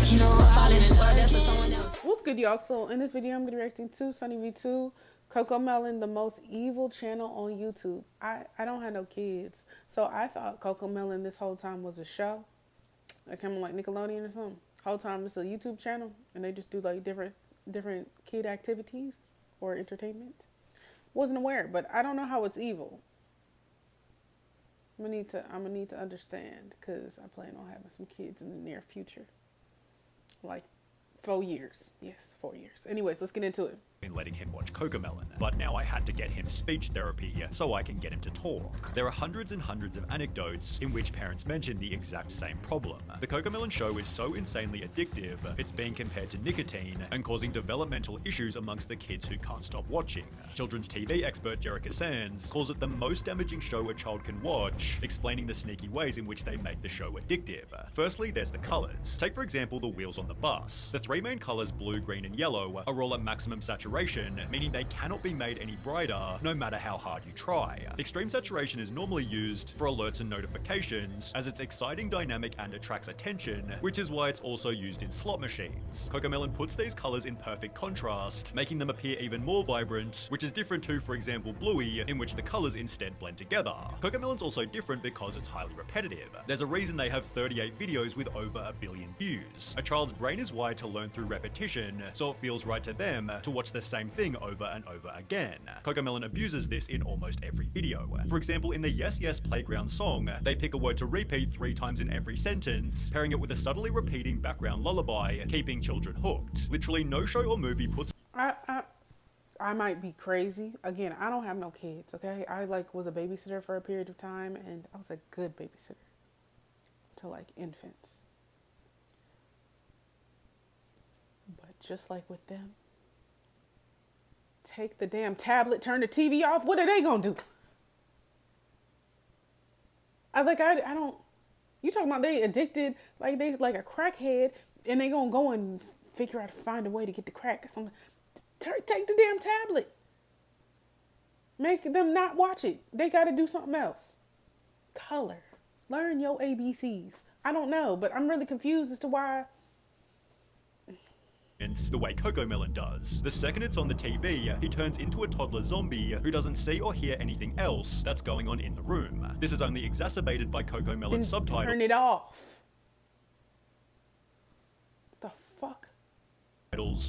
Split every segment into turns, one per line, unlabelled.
You know I'm falling in love, that's for someone else.
What's good, y'all? So in this video, I'm going to be reacting to SunnyV2, Cocomelon, the most evil channel on YouTube. I don't have no kids, so I thought Cocomelon this whole time was a show. Like kind of like Nickelodeon or something. Whole time it's a YouTube channel, and they just do like different kid activities or entertainment. Wasn't aware, but I don't know how it's evil. I'm gonna need to understand, because I plan on having some kids in the near future. Like 4 years. Yes, 4 years. Anyways, let's get into it.
Been letting him watch Cocomelon, but now I had to get him speech therapy so I can get him to talk. There are hundreds and hundreds of anecdotes in which parents mention the exact same problem. The Cocomelon show is so insanely addictive, it's being compared to nicotine and causing developmental issues amongst the kids who can't stop watching. Children's TV expert Jerica Sands calls it the most damaging show a child can watch, explaining the sneaky ways in which they make the show addictive. Firstly, there's the colors. Take for example the wheels on the bus. The three main colors, blue, green, and yellow, are all at maximum saturation, meaning they cannot be made any brighter no matter how hard you try. Extreme saturation is normally used for alerts and notifications, as it's exciting, dynamic, and attracts attention, which is why it's also used in slot machines. Cocomelon puts these colors in perfect contrast, making them appear even more vibrant, which is different to, for example, Bluey, in which the colors instead blend together. Cocomelon's also different because it's highly repetitive. There's a reason they have 38 videos with over 1 billion views. A child's brain is wired to learn through repetition, so it feels right to them to watch the same thing over and over again. Cocomelon abuses this in almost every video. For example, in the Yes Yes Playground song, they pick a word to repeat 3 times in every sentence, pairing it with a subtly repeating background lullaby, keeping children hooked. Literally no show or movie puts
I might be crazy. Again, I don't have no kids, okay? I was a babysitter for a period of time, and I was a good babysitter to infants. But just like with them, take the damn tablet, turn the TV off. What are they gonna do? I don't. You talking about they addicted, like they like a crackhead, and they gonna go and figure out to find a way to get the crack. Take the damn tablet. Make them not watch it. They got to do something else. Color. Learn your ABCs. I don't know, but I'm really confused as to why.
The way Cocomelon does. The second it's on the TV, he turns into a toddler zombie who doesn't see or hear anything else that's going on in the room. This is only exacerbated by Cocomelon's subtitles.
Turn it off. The fuck?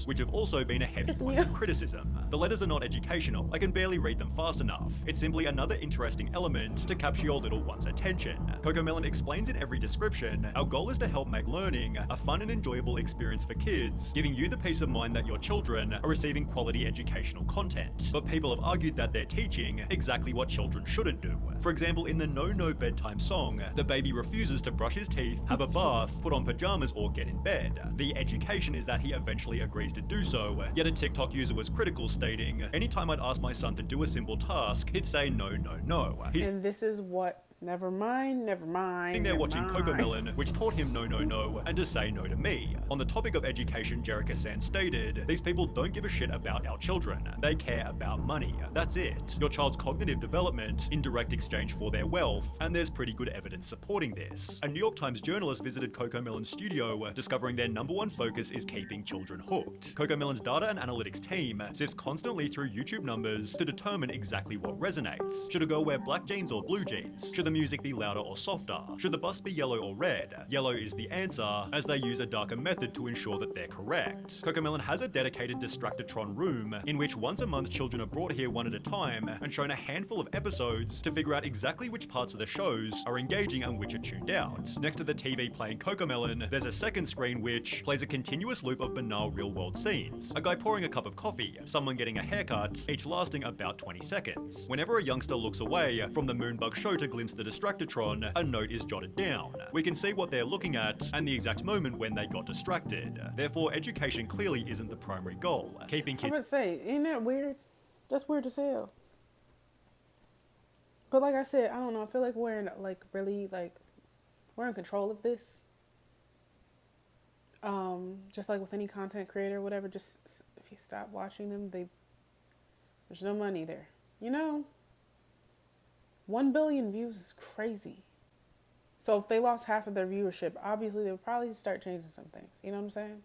Which have also been a heavy point of criticism. The letters are not educational. I can barely read them fast enough. It's simply another interesting element to capture your little one's attention. Cocomelon explains in every description, our goal is to help make learning a fun and enjoyable experience for kids, giving you the peace of mind that your children are receiving quality educational content. But people have argued that they're teaching exactly what children shouldn't do. For example, in the No No Bedtime song, the baby refuses to brush his teeth, have a bath, put on pajamas, or get in bed. The education is that he eventually agrees to do so, yet a TikTok user was critical, stating, anytime I'd ask my son to do a simple task, he'd say no, no, no.
And this is what, never mind.
Sitting there watching Cocomelon, which taught him no, no, no, and to say no to me. On the topic of education, Jerica Sands stated, these people don't give a shit about our children. They care about money. That's it. Your child's cognitive development in direct exchange for their wealth, and there's pretty good evidence supporting this. A New York Times journalist visited Cocomelon's studio, discovering their #1 focus is keeping children hooked. Cocomelon's data and analytics team sifts constantly through YouTube numbers to determine exactly what resonates. Should a girl wear black jeans or blue jeans? Should the music be louder or softer? Should the bus be yellow or red? Yellow is the answer, as they use a darker method to ensure that they're correct. Cocomelon has a dedicated Distractatron room, in which once a month children are brought here one at a time and shown a handful of episodes to figure out exactly which parts of the shows are engaging and which are tuned out. Next to the TV playing Cocomelon, there's a second screen which plays a continuous loop of banal real-world scenes. A guy pouring a cup of coffee, someone getting a haircut, each lasting about 20 seconds. Whenever a youngster looks away from the Moonbug show to glimpse the Distractatron, a note is jotted down. We can see what they're looking at and the exact moment when they got distracted. Therefore, education clearly isn't the primary goal. Keeping kids—
I would say, isn't that weird? That's weird as hell. But like I said, I don't know. I feel like we're in, we're in control of this. Just like with any content creator or whatever, just if you stop watching them, there's no money there. 1 billion views is crazy. So if they lost half of their viewership, obviously they would probably start changing some things. You know what I'm saying?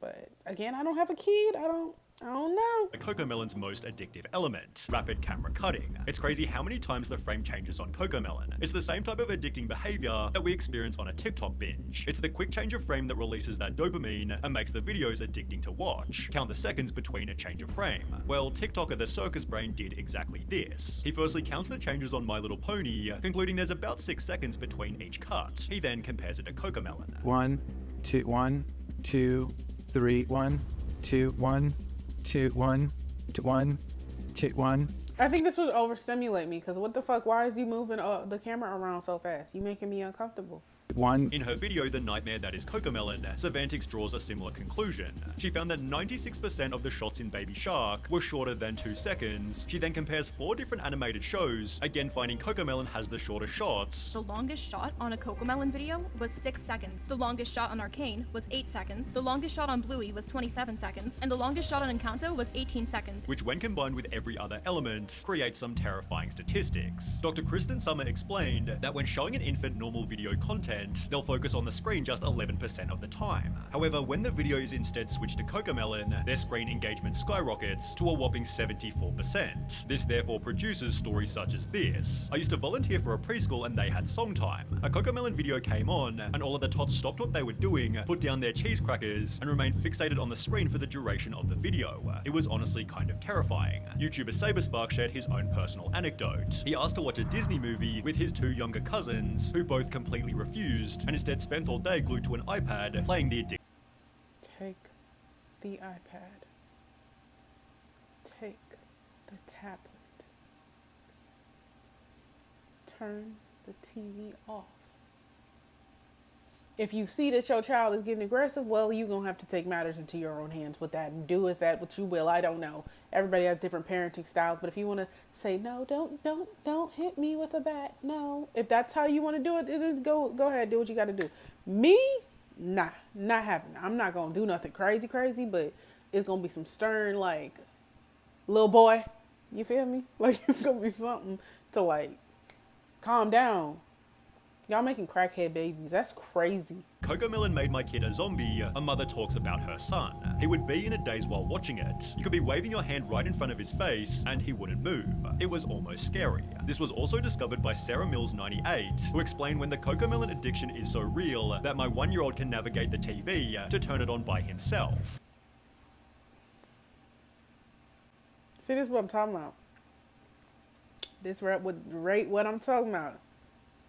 But again, I don't have a kid. I don't know.
Cocomelon's most addictive element, rapid camera cutting. It's crazy how many times the frame changes on Cocomelon. It's the same type of addicting behavior that we experience on a TikTok binge. It's the quick change of frame that releases that dopamine and makes the videos addicting to watch. Count the seconds between a change of frame. Well, TikToker the Circus Brain did exactly this. He firstly counts the changes on My Little Pony, concluding there's about 6 seconds between each cut. He then compares it to Cocomelon.
1, 2, 1, 2, 3, 1, 2, 1. 2, 1, 2, 1, 2, 1.
I think this would overstimulate me because what the fuck? Why is you moving the camera around so fast? You making me uncomfortable.
1.
In her video, The Nightmare That Is Cocomelon, Savantix draws a similar conclusion. She found that 96% of the shots in Baby Shark were shorter than 2 seconds. She then compares 4 different animated shows, again finding Cocomelon has the shorter shots.
The longest shot on a Cocomelon video was 6 seconds. The longest shot on Arcane was 8 seconds. The longest shot on Bluey was 27 seconds. And the longest shot on Encanto was 18 seconds.
Which, when combined with every other element, creates some terrifying statistics. Dr. Kristen Summer explained that when showing an infant normal video content, they'll focus on the screen just 11% of the time. However, when the video is instead switched to Cocomelon, their screen engagement skyrockets to a whopping 74%. This therefore produces stories such as this. I used to volunteer for a preschool and they had song time. A Cocomelon video came on, and all of the tots stopped what they were doing, put down their cheese crackers, and remained fixated on the screen for the duration of the video. It was honestly kind of terrifying. YouTuber Saberspark shared his own personal anecdote. He asked to watch a Disney movie with his 2 younger cousins, who both completely refused, and instead spent all day glued to an iPad playing the addiction.
Take the iPad. Take the tablet. Turn the TV off. If you see that your child is getting aggressive, well, you're going to have to take matters into your own hands with that and do with that what you will. I don't know. Everybody has different parenting styles, but if you want to say, no, don't hit me with a bat. No. If that's how you want to do it, then go ahead, do what you got to do. Me? Nah, not happening. I'm not going to do nothing crazy, but it's going to be some stern, like, little boy. You feel me? Like, it's going to be something to, like, calm down. Y'all making crackhead babies. That's crazy.
Cocomelon made my kid a zombie, a mother talks about her son. He would be in a daze while watching it. You could be waving your hand right in front of his face and he wouldn't move. It was almost scary. This was also discovered by Sarah Mills 98, who explained when the Cocomelon addiction is so real that my 1-year-old can navigate the TV to turn it on by himself.
See, this is what I'm talking about. This would rate what I'm talking about.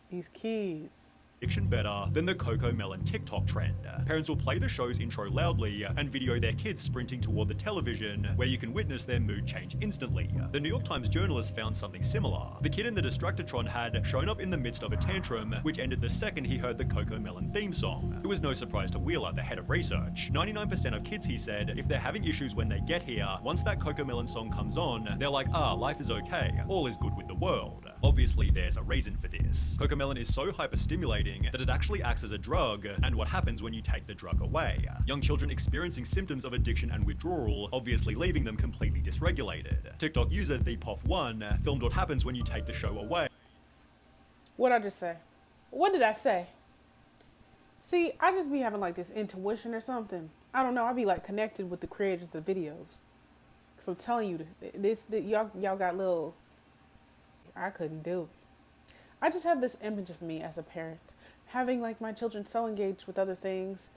These kids.
Addiction better than the Cocomelon TikTok trend. Parents will play the show's intro loudly and video their kids sprinting toward the television, where you can witness their mood change instantly. The New York Times journalist found something similar. The kid in the Distractotron had shown up in the midst of a tantrum, which ended the second he heard the Cocomelon theme song. It was no surprise to Wheeler, the head of research. 99% of kids, he said, if they're having issues when they get here, once that Cocomelon song comes on, they're like, life is okay, all is good with the world. Obviously, there's a reason for this. Cocomelon is so hyper-stimulating that it actually acts as a drug, and what happens when you take the drug away. Young children experiencing symptoms of addiction and withdrawal, obviously leaving them completely dysregulated. TikTok user ThePof1 filmed what happens when you take the show away.
What'd I just say? What did I say? See, I just be having like this intuition or something. I don't know, I be like connected with the creators of the videos. Cause I'm telling you, y'all got little, I couldn't do it. I just have this image of me as a parent, having like my children so engaged with other things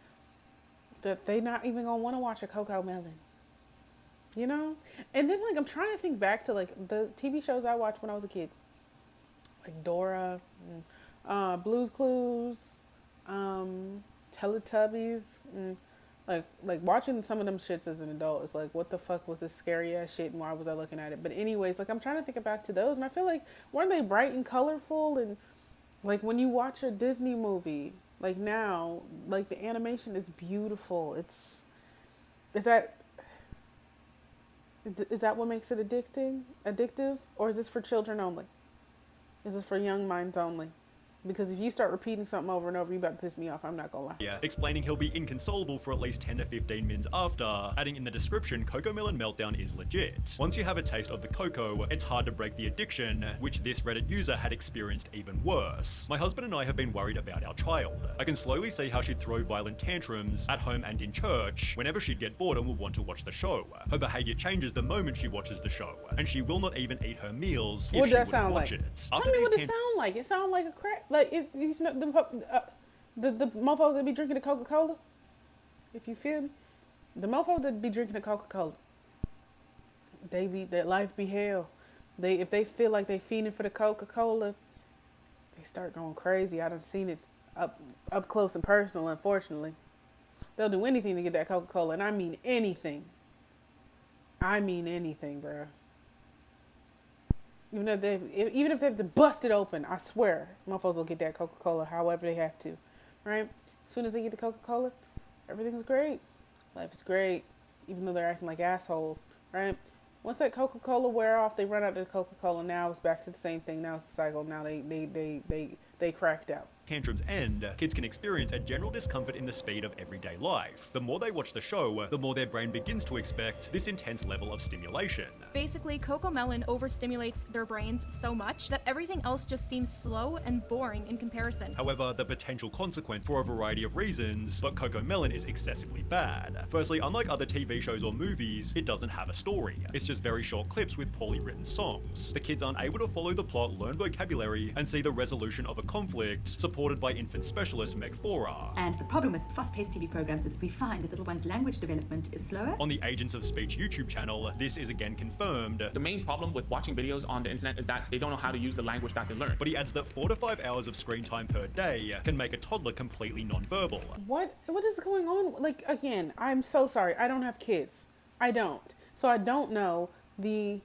that they not even gonna want to watch a Cocomelon, you know? And then like I'm trying to think back to like the TV shows I watched when I was a kid, like Dora, Blue's Clues, Teletubbies, like watching some of them shits as an adult is like, what the fuck was this scary ass shit and why was I looking at it? But anyways, like I'm trying to think back to those and I feel like weren't they bright and colorful? And like when you watch a Disney movie, like now, like the animation is beautiful. Is that what makes it addictive? Or is this for children only? Is this for young minds only? Because if you start repeating something over and over, you about to piss me off. I'm not gonna lie.
Yeah, explaining he'll be inconsolable for at least 10 to 15 minutes after, adding in the description, Cocomelon Meltdown is legit. Once you have a taste of the cocoa, it's hard to break the addiction, which this Reddit user had experienced even worse. My husband and I have been worried about our child. I can slowly see how she'd throw violent tantrums at home and in church whenever she'd get bored and would want to watch the show. Her behavior changes the moment she watches the show, and she will not even eat her meals if
What
she
does that
wouldn't
sound
watch
like?
it.
Tell
After
me
these
what it sound like. It sound like a crack. Like it's not the mofos that be drinking the Coca-Cola. If you feel me, the mofos that be drinking the Coca-Cola, their life be hell. If they feel like they feeding for the Coca-Cola, they start going crazy. I done seen it up close and personal. Unfortunately, they'll do anything to get that Coca-Cola, and I mean anything. I mean anything, bro. Even if they've been busted open, I swear, motherfuckers will get that Coca-Cola however they have to, right? As soon as they get the Coca-Cola, everything's great. Life is great, even though they're acting like assholes, right? Once that Coca-Cola wear off, they run out of the Coca-Cola. Now it's back to the same thing. Now it's a cycle. Now they cracked out.
Tantrums end, kids can experience a general discomfort in the speed of everyday life. The more they watch the show, the more their brain begins to expect this intense level of stimulation.
Basically, Cocomelon overstimulates their brains so much that everything else just seems slow and boring in comparison.
However, the potential consequence for a variety of reasons, but Cocomelon is excessively bad. Firstly, unlike other TV shows or movies, it doesn't have a story. It's just very short clips with poorly written songs. The kids aren't able to follow the plot, learn vocabulary, and see the resolution of a conflict, supported by infant specialist Meg Fora.
And the problem with fast-paced TV programs is we find that little one's language development is slower.
On the Agents of Speech YouTube channel, this is again confirmed.
The main problem with watching videos on the internet is that they don't know how to use the language that they learn.
But he adds that 4 to 5 hours of screen time per day can make a toddler completely nonverbal.
What is going on? Like, again, I'm so sorry. I don't have kids. I don't. So I don't know when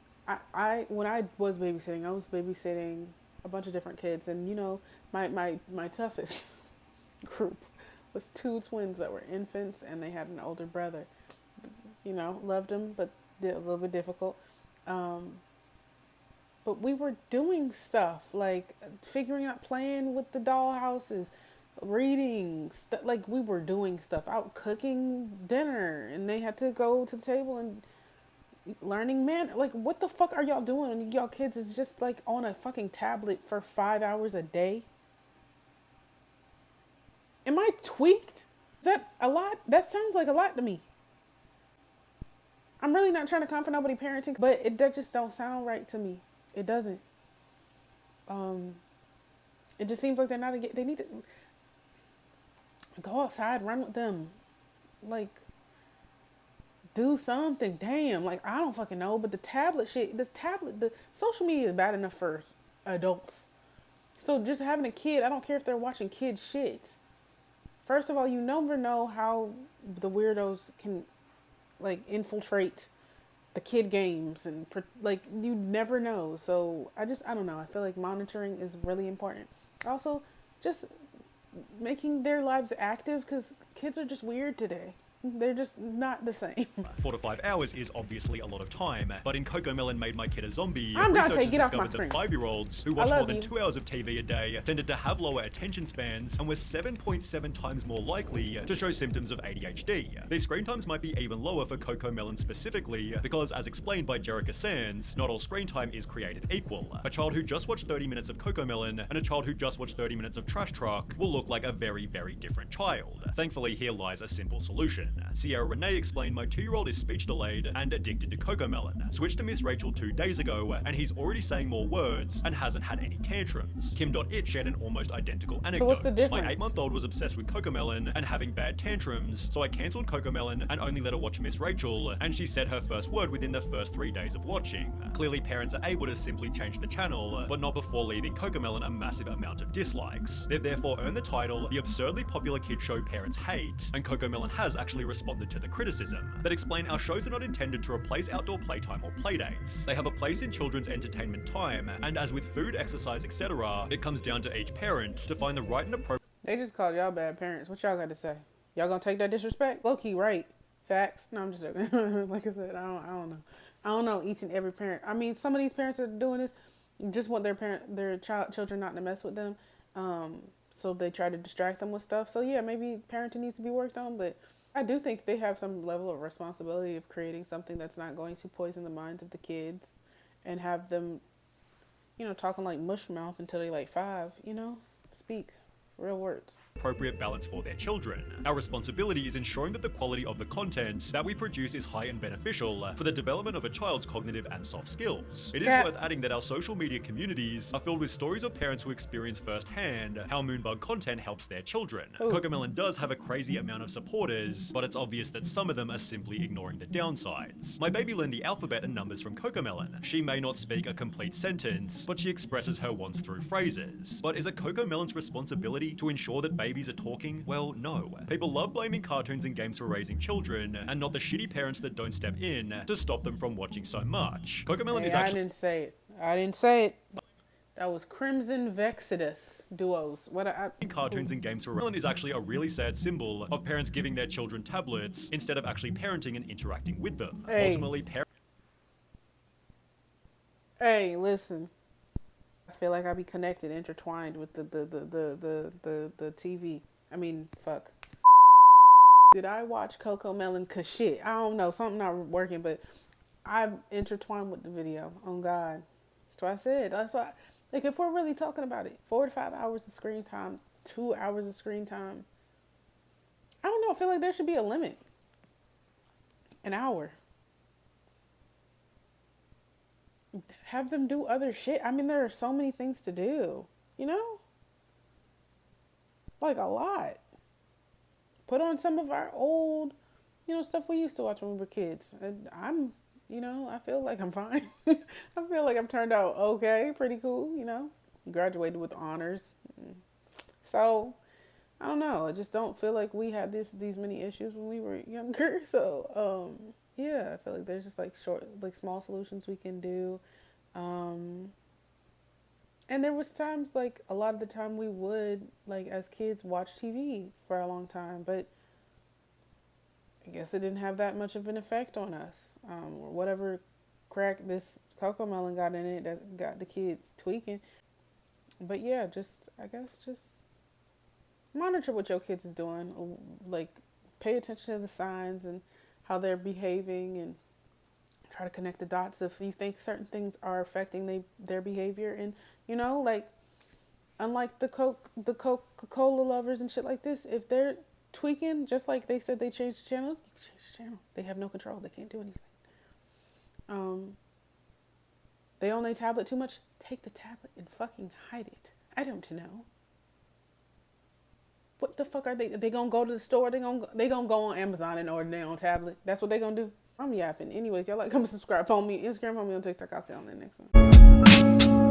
I was babysitting a bunch of different kids, and you know, my toughest group was 2 twins that were infants, and they had an older brother. You know, loved them, but a little bit difficult. But we were doing stuff like figuring out, playing with the dollhouses, reading, like we were doing stuff, out cooking dinner, and they had to go to the table and learning like what the fuck are y'all doing? And y'all kids is just like on a fucking tablet for 5 hours a day. Am I tweaked? Is that a lot? That sounds like a lot to me. I'm really not trying to comfort nobody parenting, but that just don't sound right to me. It doesn't. It just seems like they need to go outside, run with them, like do something. Damn, like I don't fucking know, but the social media is bad enough for adults. So just having a kid, I don't care if they're watching kid shit. First of all, you never know how the weirdos can like infiltrate the kid games, and like you never know. So I don't know. I feel like monitoring is really important. Also, just making their lives active, because kids are just weird today. They're just not the same.
4 to 5 hours is obviously a lot of time, but in Cocomelon Made My Kid a Zombie,
I'm Dante,
researchers
get off my
discovered that
screen.
5-year-olds who watch more than 2 hours of TV a day tended to have lower attention spans and were 7.7 times more likely to show symptoms of ADHD. These screen times might be even lower for Cocomelon specifically, because as explained by Jerica Sands, not all screen time is created equal. A child who just watched 30 minutes of Cocomelon and a child who just watched 30 minutes of Trash Truck will look like a very, very different child. Thankfully, here lies a simple solution. Sierra Renee explained, my 2-year-old is speech delayed and addicted to Cocomelon. Switched to Miss Rachel 2 days ago, and he's already saying more words and hasn't had any tantrums. Kim.it shared an almost identical anecdote.
So what's the difference?
My 8-month-old was obsessed with Cocomelon and having bad tantrums, so I cancelled Cocomelon and only let her watch Miss Rachel, and she said her first word within the first 3 days of watching. Clearly, parents are able to simply change the channel, but not before leaving Cocomelon a massive amount of dislikes. They've therefore earned the title, the absurdly popular kid show parents hate, and Cocomelon has actually responded to the criticism that explain our shows are not intended to replace outdoor playtime or playdates. They have a place in children's entertainment time, and as with food, exercise, etc., it comes down to each parent to find the right and appropriate.
They just called y'all bad parents. What y'all got to say? Y'all gonna take that disrespect? Low key, right? Facts. No, I'm just joking. Like I said, I don't know. I don't know each and every parent. I mean, some of these parents that are doing this just want their children not to mess with them, So they try to distract them with stuff. So yeah, maybe parenting needs to be worked on, but I do think they have some level of responsibility of creating something that's not going to poison the minds of the kids and have them, talking like mush mouth until they like 5, speak real words.
Appropriate balance for their children. Our responsibility is ensuring that the quality of the content that we produce is high and beneficial for the development of a child's cognitive and soft skills. It is worth adding that our social media communities are filled with stories of parents who experience firsthand how Moonbug content helps their children. Cocomelon does have a crazy amount of supporters, but it's obvious that some of them are simply ignoring the downsides. My baby learned the alphabet and numbers from Cocomelon. She may not speak a complete sentence, but she expresses her wants through phrases. But is it Cocomelon's responsibility to ensure that babies are talking? Well, no. People love blaming cartoons and games for raising children, and not the shitty parents that don't step in to stop them from watching so much. Cocomelon is actually—
I didn't say it. That was Crimson Vexidus duos.
Cartoons and games for Cocomelon is actually a really sad symbol of parents giving their children tablets instead of actually parenting and interacting with them. Ultimately,
Hey, listen. I feel like I be connected, intertwined with the TV. I mean, fuck. Did I watch Cocomelon? Cause shit, I don't know, something not working, but I'm intertwined with the video. Oh God, that's what I said. That's why, like, if we're really talking about it, 4 to 5 hours of screen time, 2 hours of screen time. I don't know. I feel like there should be a limit. An hour. Have them do other shit. I mean, there are so many things to do, like a lot. Put on some of our old, stuff we used to watch when we were kids. And I feel like I'm fine. I feel like I've turned out okay, pretty cool, graduated with honors. So, I don't know. I just don't feel like we had these many issues when we were younger. So, yeah, I feel like there's just like small solutions we can do. And there was times, like, a lot of the time we would, like, as kids, watch TV for a long time, but I guess it didn't have that much of an effect on us. Or whatever crack this Cocomelon got in it that got the kids tweaking. But yeah, just monitor what your kids is doing. Like, pay attention to the signs and how they're behaving, and try to connect the dots if you think certain things are affecting their behavior. And like, unlike the Coca-Cola lovers and shit like this, if they're tweaking, just like they said they changed the channel, you can change the channel. They have no control. They can't do anything. They own their tablet too much. Take the tablet and fucking hide it. I don't know. What the fuck are they? They gonna go to the store? They gonna go on Amazon and order their own tablet? That's what they gonna do? I'm yapping. Anyways, y'all like, comment, subscribe, follow me, Instagram, follow me on TikTok. I'll see you on the next one.